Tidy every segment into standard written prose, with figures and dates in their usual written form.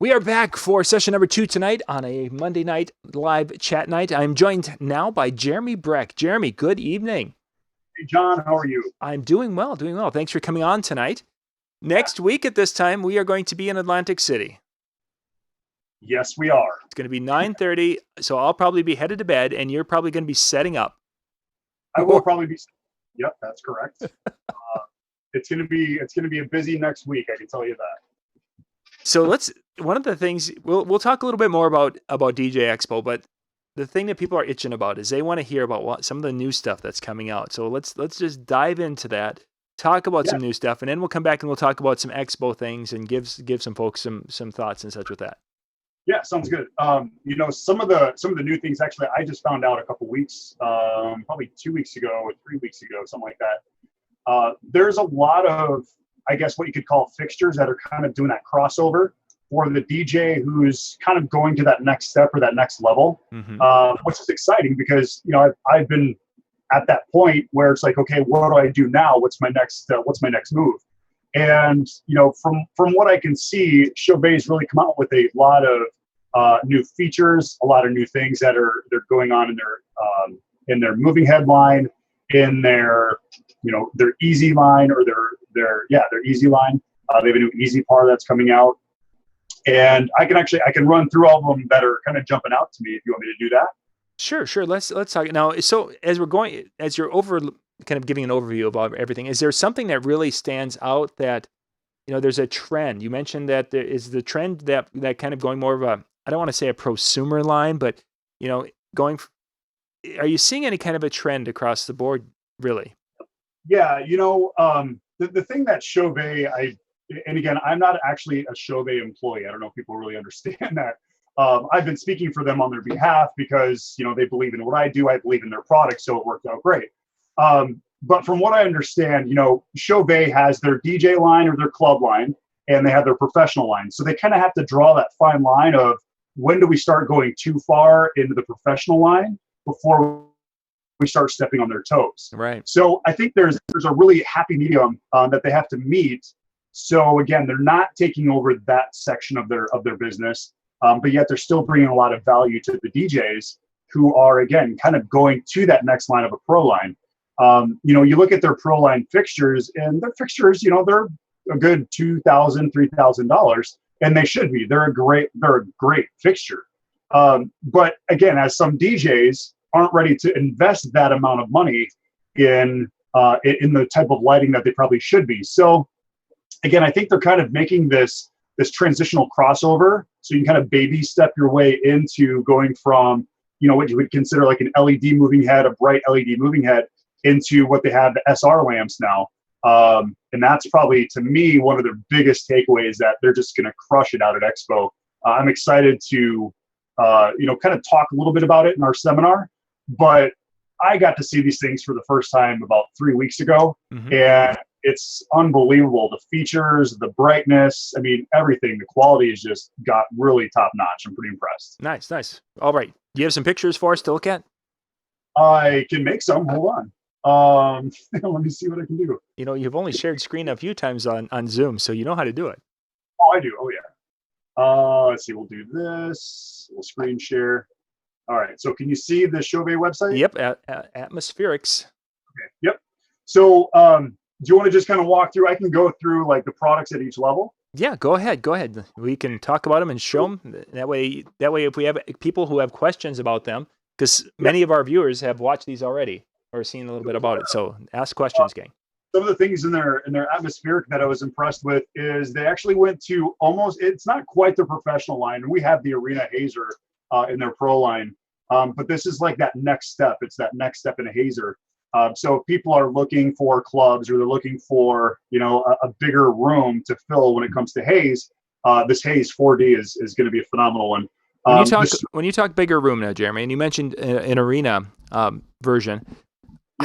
We are back for session number 2 tonight on a Monday night live chat night. I'm joined now by Jeremy Brech. Jeremy, good evening. Hey, John, how are you? I'm doing well, doing well. Thanks for coming on tonight. Next week at this time, we are going to be in Atlantic City. Yes, we are. It's going to be 9:30, so I'll probably be headed to bed, and you're probably going to be setting up. I will probably be. Yep, that's correct. It's going to be a busy next week. I can tell you that. So one of the things we'll talk a little bit more about DJ Expo, but the thing that people are itching about is they want to hear about some of the new stuff that's coming out. So let's just dive into that, talk about some new stuff, and then we'll come back and we'll talk about some Expo things and give some folks some thoughts and such with that. Yeah, sounds good. Some of the new things actually I just found out a couple weeks, probably 2 weeks ago or 3 weeks ago, something like that. There's a lot of, I guess, what you could call fixtures that are kind of doing that crossover for the DJ who's kind of going to that next step or that next level, which is exciting because, I've been at that point where it's like, okay, what do I do now? What's my next move? And, from what I can see, Chauvet's really come out with a lot of new features, a lot of new things that they're going on in their moving head line, in their easy line or their easy line. They have a new easy par that's coming out. And I can run through all of them that are kind of jumping out to me if you want me to do that. Sure. Let's talk now. So as you're kind of giving an overview about everything, is there something that really stands out that, there's a trend? You mentioned that there is the trend that kind of going more of a, I don't want to say a prosumer line, but, are you seeing any kind of a trend across the board, really? Yeah. The thing that Chauvet, and again, I'm not actually a Chauvet employee. I don't know if people really understand that. I've been speaking for them on their behalf because, they believe in what I do. I believe in their product. So it worked out great. But from what I understand, Chauvet has their DJ line or their club line, and they have their professional line. So they kind of have to draw that fine line of when do we start going too far into the professional line before we start stepping on their toes. Right. So I think there's a really happy medium that they have to meet. So again, they're not taking over that section of their business, but yet they're still bringing a lot of value to the DJs who are, again, kind of going to that next line of a pro line. You look at their pro line fixtures, and their fixtures, they're a good $2,000, $3,000, and they should be. They're a great fixture. But again, as some DJs aren't ready to invest that amount of money in the type of lighting that they probably should be. So again, I think they're kind of making this transitional crossover, so you can kind of baby step your way into going from, what you would consider like an LED moving head, a bright LED moving head, into what they have, the SR lamps now. And that's probably, to me, one of their biggest takeaways, that they're just going to crush it out at Expo. I'm excited to, kind of talk a little bit about it in our seminar, but I got to see these things for the first time about 3 weeks ago, and it's unbelievable. The features, the brightness, I mean, everything, the quality has just got really top notch. I'm pretty impressed. Nice. All right. Do you have some pictures for us to look at? I can make some. Hold on. Let me see what I can do. You've only shared screen a few times on Zoom, so you know how to do it. Oh, I do. Oh, yeah. Let's see. We'll do this. We'll screen share. All right. So can you see the Chauvet website? Yep. Atmospherics. Okay. Yep. So do you want to just kind of walk through? I can go through like the products at each level. Yeah, go ahead. We can talk about them and show them. That way, if we have people who have questions about them, because many of our viewers have watched these already or seen a little bit about it. So ask questions, gang. Some of the things in their atmospheric that I was impressed with is they actually went to it's not quite the professional line. We have the Arena Hazer in their pro line, but this is like that next step. It's that next step in a Hazer. So if people are looking for clubs, or they're looking for, a bigger room to fill when it comes to haze, this Haze 4D is going to be a phenomenal one. When you talk bigger room now, Jeremy, and you mentioned an Arena version,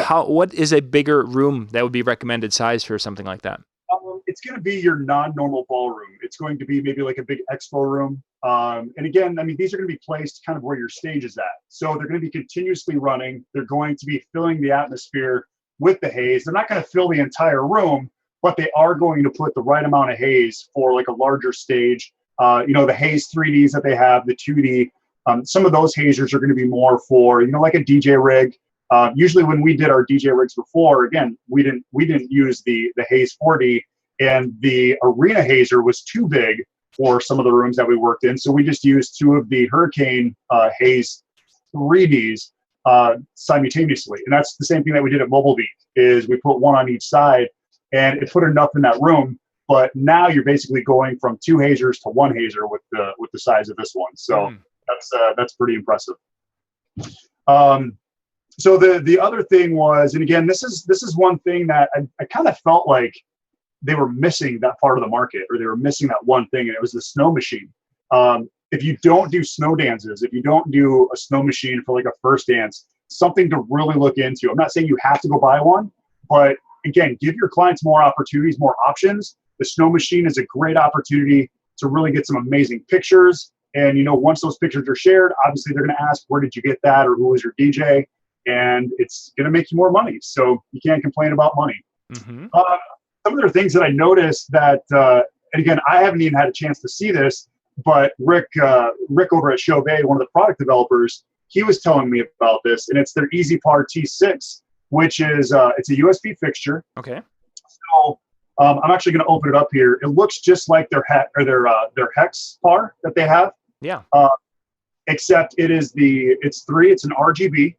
what is a bigger room that would be recommended size for something like that? It's going to be your non-normal ballroom. It's going to be maybe like a big expo room. And again, I mean, these are going to be placed kind of where your stage is at. So they're going to be continuously running. They're going to be filling the atmosphere with the haze. They're not going to fill the entire room, but they are going to put the right amount of haze for like a larger stage. The Haze 3Ds that they have, the 2D. Some of those hazers are going to be more for, like a DJ rig. Usually when we did our DJ rigs before, again, we didn't use the Haze 4D, and the arena hazer was too big for some of the rooms that we worked in. So we just used 2 of the Hurricane Haze 3Ds simultaneously. And that's the same thing that we did at Mobile Beat, is we put 1 on each side, and it put enough in that room. But now you're basically going from 2 hazers to 1 hazer with the size of this one. So that's pretty impressive. So the other thing was, and again, this is one thing that I kind of felt like they were missing that part of the market, or they were missing that one thing, and it was the snow machine. If you don't do snow dances, if you don't do a snow machine for like a first dance, something to really look into. I'm not saying you have to go buy one, but again, give your clients more opportunities, more options. The snow machine is a great opportunity to really get some amazing pictures. And, once those pictures are shared, obviously they're going to ask, where did you get that? Or who was your DJ? And it's going to make you more money. So you can't complain about money. Mm-hmm. Some of the things that I noticed that, and again, I haven't even had a chance to see this, but Rick over at Chauvet, one of the product developers, he was telling me about this, and it's their EasyPar T6, which is it's a USB fixture. Okay. So I'm actually going to open it up here. It looks just like their Hex par that they have. Yeah. Except it's an RGB,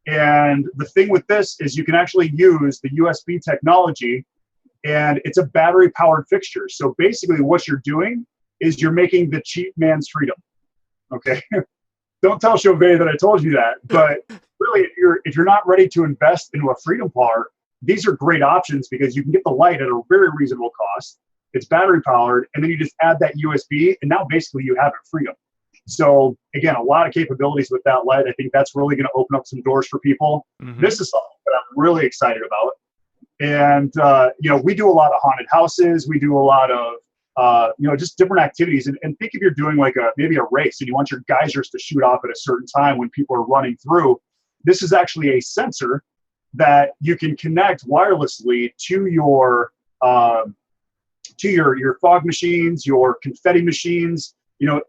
and the thing with this is you can actually use the USB technology, and it's a battery powered fixture. So basically, what you're doing is you're making the cheap man's freedom. Okay. Don't tell Chauvet that I told you that, but really, if you're not ready to invest into a freedom par, these are great options because you can get the light at a very reasonable cost. It's battery powered, and then you just add that USB, and now basically you have a freedom. So again, a lot of capabilities with that light. I think that's really going to open up some doors for people. Mm-hmm. This is something that I'm really excited about. And we do a lot of haunted houses. We do a lot of just different activities. And think if you're doing like maybe a race and you want your geysers to shoot off at a certain time when people are running through. This is actually a sensor that you can connect wirelessly to your fog machines, your confetti machines,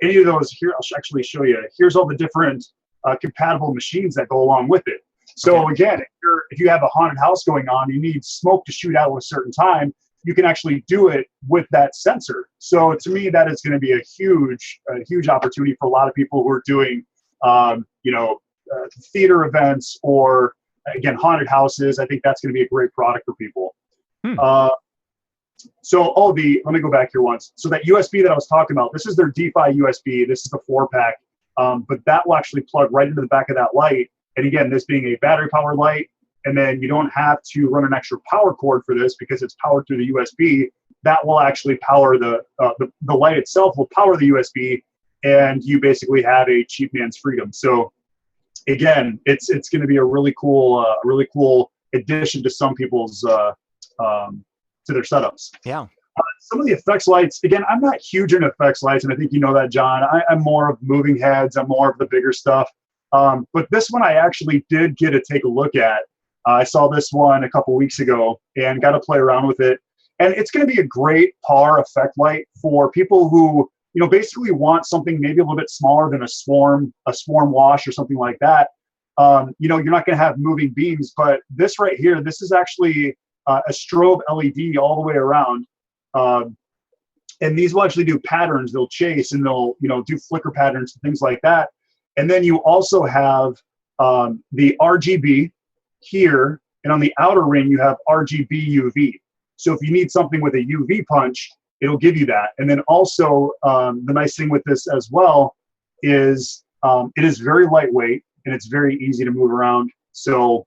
any of those. Here, I'll actually show you. Here's all the different compatible machines that go along with it. So again, if you have a haunted house going on, you need smoke to shoot out at a certain time, you can actually do it with that sensor. So to me, that is going to be a huge opportunity for a lot of people who are doing, theater events or, again, haunted houses. I think that's going to be a great product for people. Let me go back here once. So that USB that I was talking about, this is their DeFi USB. This is the 4-pack, but that will actually plug right into the back of that light. And again, this being a battery powered light, and then you don't have to run an extra power cord for this because it's powered through the USB. That will actually power the light itself will power the USB, and you basically have a cheap man's freedom. So again, it's going to be a really cool addition to some people's to their setups. Yeah. Some of the effects lights, again, I'm not huge into effects lights, and I think you know that, John. I'm more of moving heads. I'm more of the bigger stuff. But this one I actually did get to take a look at. I saw this one a couple weeks ago and got to play around with it. And it's going to be a great par effect light for people who, basically want something maybe a little bit smaller than a swarm wash or something like that. You're not going to have moving beams, but this right here, this is actually a strobe LED all the way around. And these will actually do patterns. They'll chase and they'll, do flicker patterns and things like that. And then you also have the RGB here, and on the outer ring, you have RGB UV. So if you need something with a UV punch, it'll give you that. And then also, the nice thing with this as well is it is very lightweight and it's very easy to move around. So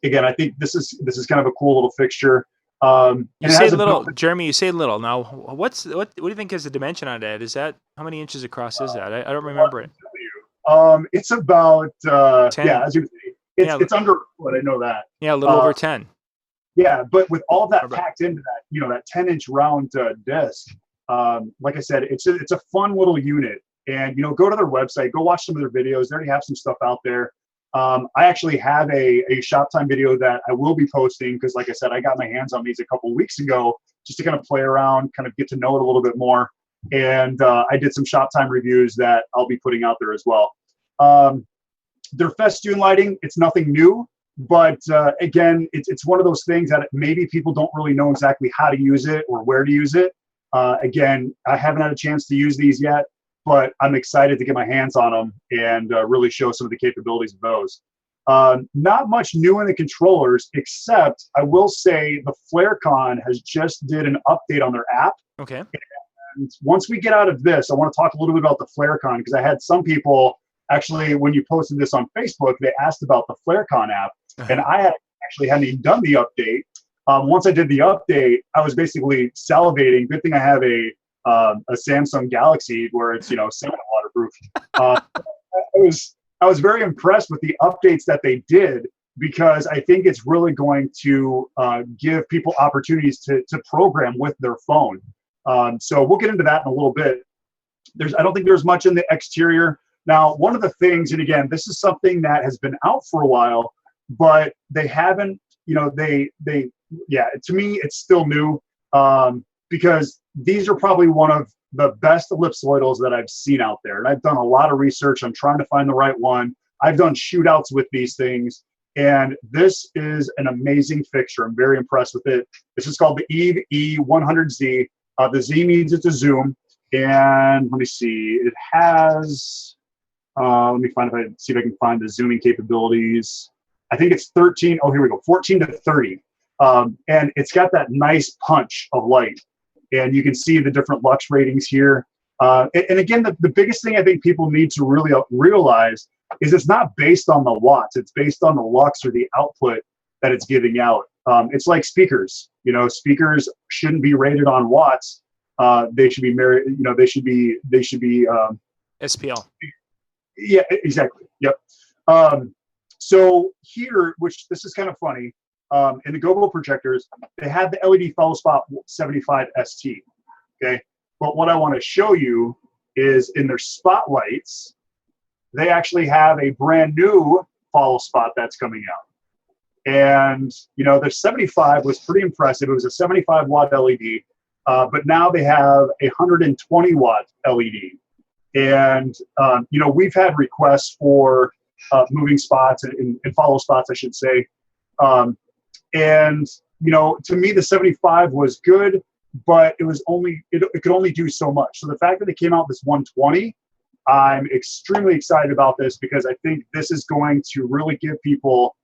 again, I think this is kind of a cool little fixture. You say little, Jeremy. You say little. Now, what do you think is the dimension on that? Is that how many inches across is that? I don't remember it. It's about 10. Yeah, as you say, it's under a foot. I know that. Yeah, a little over 10. Yeah, but with all that packed into that, that 10-inch round disc, like I said, it's a fun little unit. And go to their website, go watch some of their videos. They already have some stuff out there. I actually have a shop time video that I will be posting because, like I said, I got my hands on these a couple of weeks ago just to kind of play around, kind of get to know it a little bit more. And I did some shop time reviews that I'll be putting out there as well. Their festoon lighting, it's nothing new, but again, it's one of those things that maybe people don't really know exactly how to use it or where to use it. Again, I haven't had a chance to use these yet, but I'm excited to get my hands on them and really show some of the capabilities of those. Not much new in the controllers, except I will say the FlareCon has just did an update on their app. Okay. And once we get out of this, I want to talk a little bit about the FlareCon, because I had some people actually, when you posted this on Facebook, they asked about the FlareCon app, and I hadn't even done the update. Once I did the update, I was basically salivating. Good thing I have a Samsung Galaxy where it's semi-waterproof. I was very impressed with the updates that they did, because I think it's really going to give people opportunities to program with their phone. So we'll get into that in a little bit. I don't think there's much in the exterior. Now, one of the things, and again, this is something that has been out for a while, but they haven't, to me, it's still new, because these are probably one of the best ellipsoidals that I've seen out there. And I've done a lot of research. I'm trying to find the right one. I've done shootouts with these things, and this is an amazing fixture. I'm very impressed with it. This is called the Eve E100Z. The Z means it's a zoom. And let me see, it has, let me see if I can find the zooming capabilities. I think it's 13. Oh, here we go. 14 to 30. And it's got that nice punch of light. And you can see the different lux ratings here. And again, the biggest thing I think people need to really realize is it's not based on the watts. It's based on the lux or the output that it's giving out. It's like speakers. Speakers shouldn't be rated on watts. They should be they should be SPL. Yeah, exactly. Yep. So here, which this is kind of funny, in the GoGo projectors, they had the LED follow spot 75 ST. Okay. But what I want to show you is in their spotlights, they actually have a brand new follow spot that's coming out. And, the 75 was pretty impressive. It was a 75 watt LED, but now they have a 120 watt LED. And, we've had requests for moving spots and follow spots, I should say. And, to me, the 75 was good, but it was it could only do so much. So the fact that they came out with this 120, I'm extremely excited about this, because I think this is going to really give people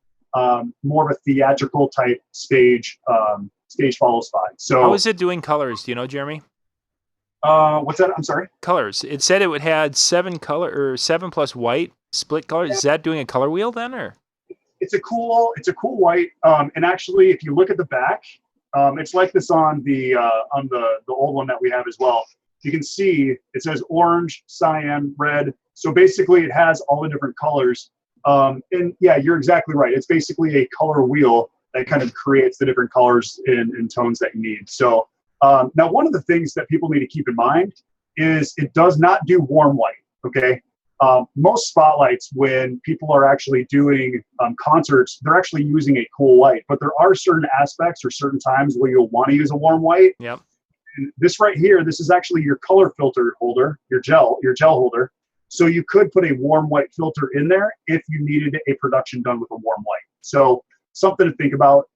more of a theatrical type stage follow spot. So how is it doing colors? Do you know, Jeremy? What's that? I'm sorry. Colors. It said it had 7 plus white split colors. Yeah. Is that doing a color wheel then, or? It's a cool white. And actually, if you look at the back, it's like this on the old one that we have as well. You can see it says orange, cyan, red. So basically, it has all the different colors. And yeah, you're exactly right. It's basically a color wheel that kind of creates the different colors and tones that you need. So now, one of the things that people need to keep in mind is it does not do warm white. Okay. Most spotlights, when people are actually doing concerts, they're actually using a cool white, but there are certain aspects or certain times where you'll want to use a warm white. Yep. And this right here, this is actually your color filter holder, your gel holder. So you could put a warm white filter in there if you needed a production done with a warm white. So something to think about.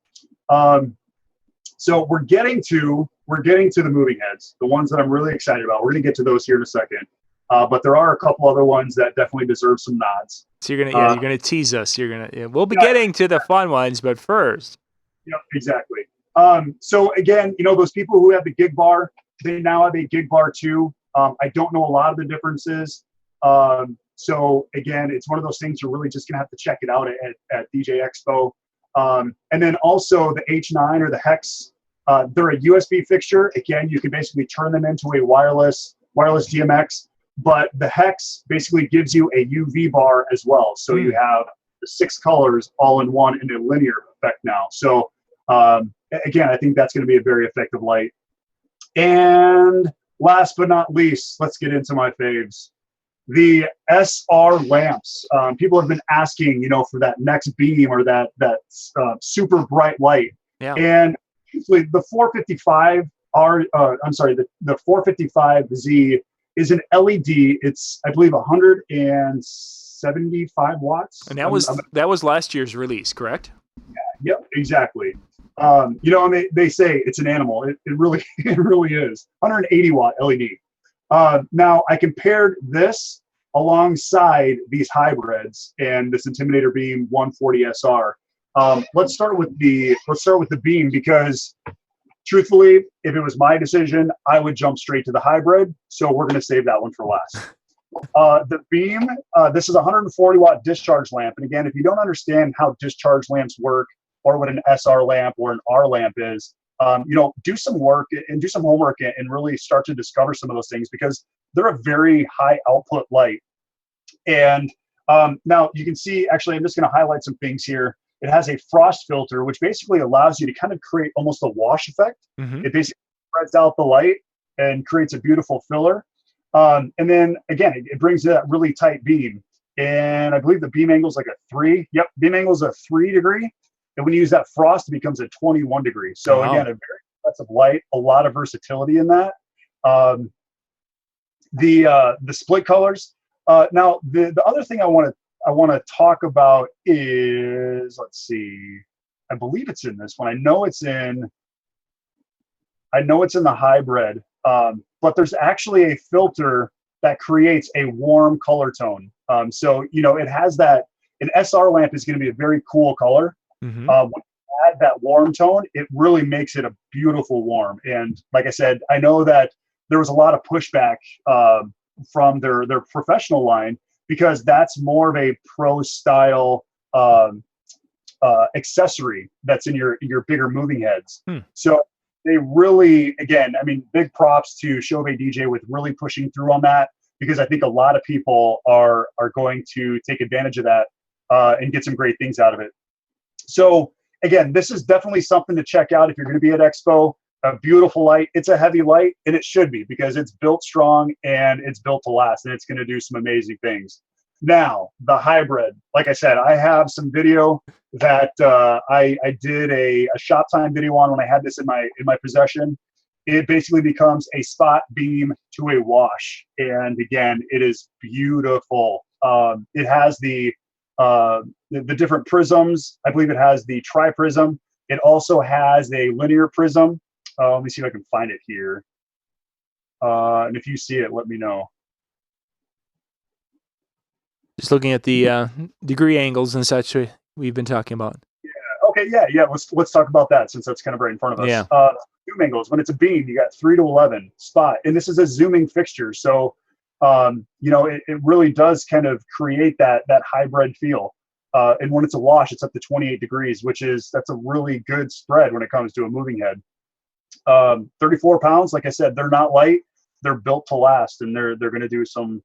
So we're getting to the moving heads, the ones that I'm really excited about. We're going to get to those here in a second. But there are a couple other ones that definitely deserve some nods. So you're gonna tease us. We'll be getting to the fun ones, but first. Yeah, exactly. So again, those people who have the gig bar, they now have a gig bar too. I don't know a lot of the differences. So again, it's one of those things you're really just gonna have to check it out at DJ Expo. And then also the H9 or the Hex, they're a USB fixture. Again, you can basically turn them into a wireless DMX. But the Hex basically gives you a UV bar as well. So you have the 6 colors all in one in a linear effect now. So again, I think that's going to be a very effective light. And last but not least, let's get into my faves. The SR lamps. People have been asking, for that next beam or that super bright light. Yeah. And usually the 455 the 455Z is an LED. It's, I believe, 175 watts. And that was last year's release, correct? Yep, exactly. They say it's an animal. It really it really is. 180 watt LED. Now I compared this alongside these hybrids and this Intimidator Beam 140 SR. Let's start with the Beam, because truthfully, if it was my decision, I would jump straight to the hybrid. So we're going to save that one for last. The Beam, this is a 140 watt discharge lamp. And again, if you don't understand how discharge lamps work, or what an SR lamp or an R lamp is, do some work and do some homework and really start to discover some of those things, because they're a very high output light. And now you can see, actually, I'm just going to highlight some things here. It has a frost filter, which basically allows you to kind of create almost a wash effect. Mm-hmm. It basically spreads out the light and creates a beautiful filler. And then again, it brings that really tight beam. And I believe the beam angle is like a 3. Yep, beam angle is a 3 degree. And when you use that frost, it becomes a 21 degree. So wow. Again, a very expressive light, a lot of versatility in that. The split colors. Now, the other thing I want to talk about is, let's see, I believe it's in this one. I know it's in the hybrid, but there's actually a filter that creates a warm color tone. So it has that. An SR lamp is going to be a very cool color. Mm-hmm. When you add that warm tone, it really makes it a beautiful warm. And like I said, I know that there was a lot of pushback from their professional line, because that's more of a pro style accessory that's in your bigger moving heads. So they really, again, I mean, big props to Chauvet DJ with really pushing through on that, because I think a lot of people are going to take advantage of that and get some great things out of it. So again, this is definitely something to check out if you're going to be at Expo. A beautiful light. It's a heavy light, and it should be, because it's built strong and it's built to last, and it's going to do some amazing things. Now, the hybrid, like I said, I have some video that I did a shop time video on when I had this in my possession. It basically becomes a spot beam to a wash, and again, it is beautiful. It has the different prisms. I believe it has the tri-prism. It also has a linear prism. Let me see if I can find it here. And if you see it, let me know. Just looking at the degree angles and such we've been talking about. Yeah. Okay. Yeah. Let's talk about that, since that's kind of right in front of us. Yeah. Zoom angles. When it's a beam, you got 3 to 11 spot, and this is a zooming fixture. So, it really does kind of create that hybrid feel. And when it's a wash, it's up to 28 degrees, that's a really good spread when it comes to a moving head. 34 pounds, like I said, they're not light. They're built to last, and they're going to do some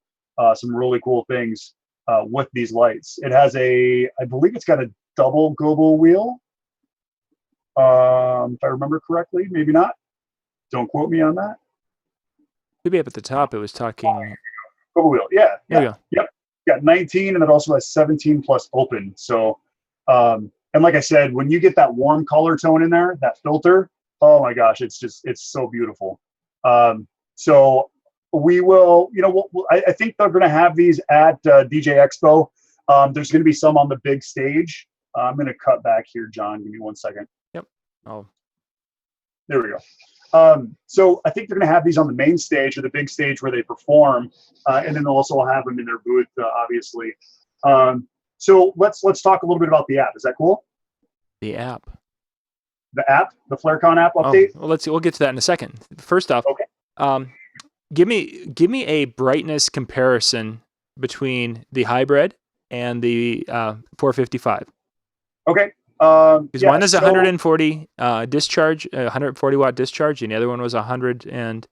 really cool things with these lights. It has I believe it's got a double gobo wheel. If I remember correctly, maybe not. Don't quote me on that. Maybe up at the top, it was talking. Gobo wheel, yeah. There you go. Yep. Got 19, and it also has 17 plus open. So, and like I said, when you get that warm color tone in there, that filter, oh my gosh, it's so beautiful. So we will, I think they're going to have these at DJ Expo. There's going to be some on the big stage. I'm going to cut back here, John. Give me 1 second. Yep. Oh, there we go. So I think they're going to have these on the main stage, or the big stage where they perform, and then they'll also have them in their booth, obviously. So let's talk a little bit about the app. Is that cool? The app. The app, the FlareCon app update. Well, we'll get to that in a second. First off, okay. Give me a brightness comparison between the hybrid and the 455. Okay. Because one is 140 discharge, 140 watt discharge, and the other one was 100 and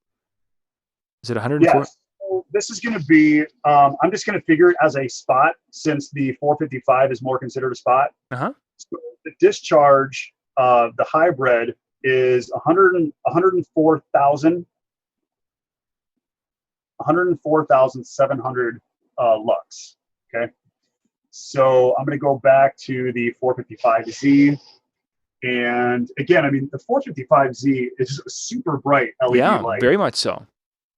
is it 104? Yeah. So this is going to be. I'm just going to figure it as a spot, since the 455 is more considered a spot. Uh-huh. So the discharge, the hybrid is 104,700 lux. Okay. So I'm going to go back to the 455Z. And again, I mean, the 455Z is a super bright LED light. Very much so.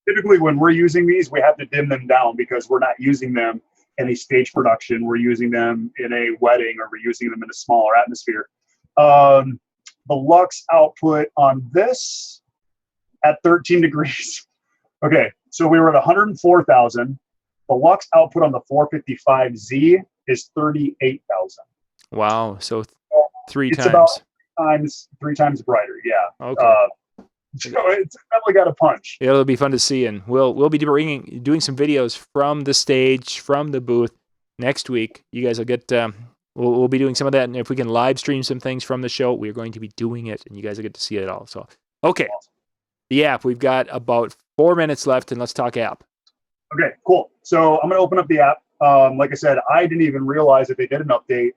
Typically, when we're using these, we have to dim them down because we're not using them in a stage production. We're using them in a wedding, or we're using them in a smaller atmosphere. The lux output on this at 13 degrees. Okay, so we were at 104,000. The lux output on the 455Z is 38,000. Wow. So three it's times. About three times brighter. Yeah. Okay. So it's definitely got a punch. It'll be fun to see, and we'll be doing some videos from the stage, from the booth next week. You guys will get. We'll be doing some of that, and if we can live stream some things from the show, we're going to be doing it, and you guys will get to see it all. So, okay, awesome. The app. We've got about 4 minutes left, and let's talk app. Okay, cool. So I'm going to open up the app. Like I said, I didn't even realize that they did an update.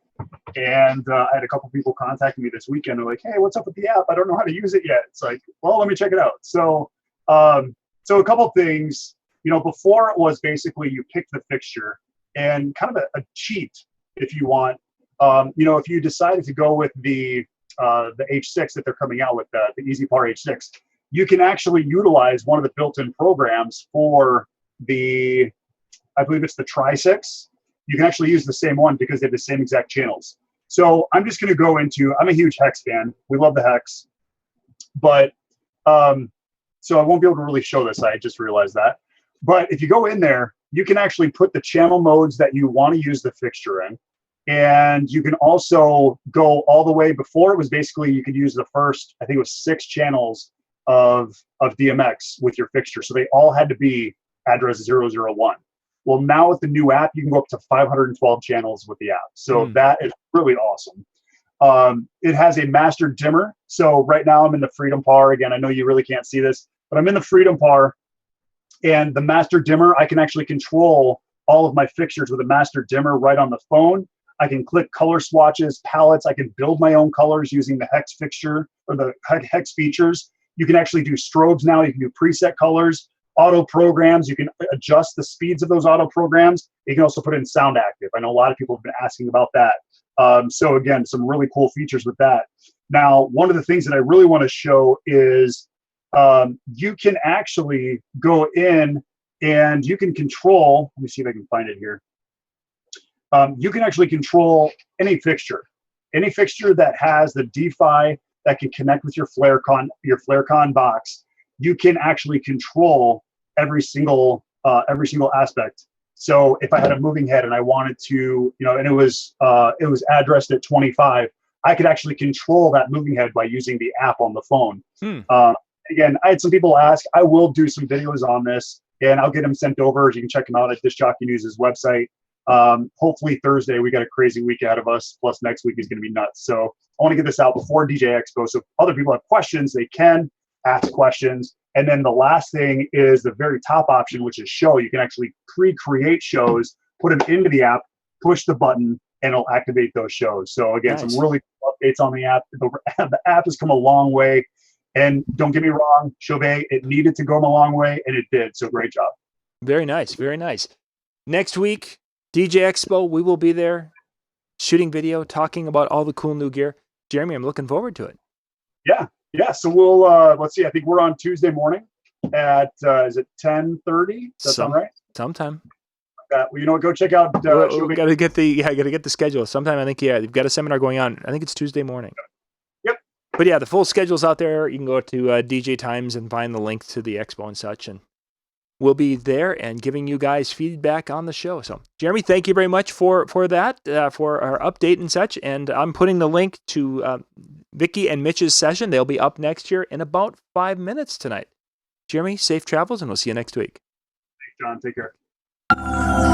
And I had a couple people contacting me this weekend. They're like, hey, what's up with the app? I don't know how to use it yet. It's like, well, let me check it out. So a couple things, before it was basically you pick the fixture and kind of a cheat if you want. If you decided to go with the H6 that they're coming out with, the EasyPar H6, you can actually utilize one of the built-in programs for I believe it's the Tri-6. You can actually use the same one because they have the same exact channels. So I'm just going to go into, I'm a huge Hex fan. We love the Hex. But, so I won't be able to really show this. I just realized that. But if you go in there, you can actually put the channel modes that you want to use the fixture in. And you can also go all the way, before it was basically, you could use the first, I think it was 6 channels of DMX with your fixture. So they all had to be address 001. Well, now with the new app, you can go up to 512 channels with the app. So that is really awesome. It has a master dimmer. So right now I'm in the Freedom Par. Again, I know you really can't see this, but I'm in the Freedom Par. And the master dimmer, I can actually control all of my fixtures with a master dimmer right on the phone. I can click color swatches, palettes. I can build my own colors using the Hex fixture or the Hex features. You can actually do strobes now. You can do preset colors. Auto programs, you can adjust the speeds of those auto programs. You can also put in sound active. I know a lot of people have been asking about that. So again, some really cool features with that. Now, one of the things that I really want to show is you can actually go in and you can control, let me see if I can find it here. You can actually control any fixture that has the DeFi that can connect with your FlareCon box. You can actually control every single aspect. So if I had a moving head and I wanted to, and it was addressed at 25, I could actually control that moving head by using the app on the phone. Again, I had some people ask. I will do some videos on this, and I'll get them sent over. You can check them out at Disc Jockey News' website. Hopefully Thursday, we got a crazy week ahead of us. Plus next week is going to be nuts. So I want to get this out before DJ Expo. So if other people have questions, they can ask questions. And then the last thing is the very top option, which is show. You can actually pre-create shows, put them into the app, push the button, and it'll activate those shows. So again, Nice. Some really cool updates on the app. The app has come a long way. And don't get me wrong, Chauvet, it needed to go a long way, and it did. So great job. Very nice. Very nice. Next week, DJ Expo, we will be there shooting video, talking about all the cool new gear. Jeremy, I'm looking forward to it. Yeah, so we'll let's see. I think we're on Tuesday morning at is it 10:30? Does that sound right? Sometime. Well, go check out. Gotta get the schedule. Sometime I think they've got a seminar going on. I think it's Tuesday morning. Yep. But yeah, the full schedule's out there. You can go to DJ Times and find the link to the expo and such, and we'll be there and giving you guys feedback on the show. So, Jeremy, thank you very much for that, for our update and such. And I'm putting the link to Vicky and Mitch's session. They'll be up next year in about 5 minutes tonight. Jeremy, safe travels, and we'll see you next week. Thanks, John. Take care.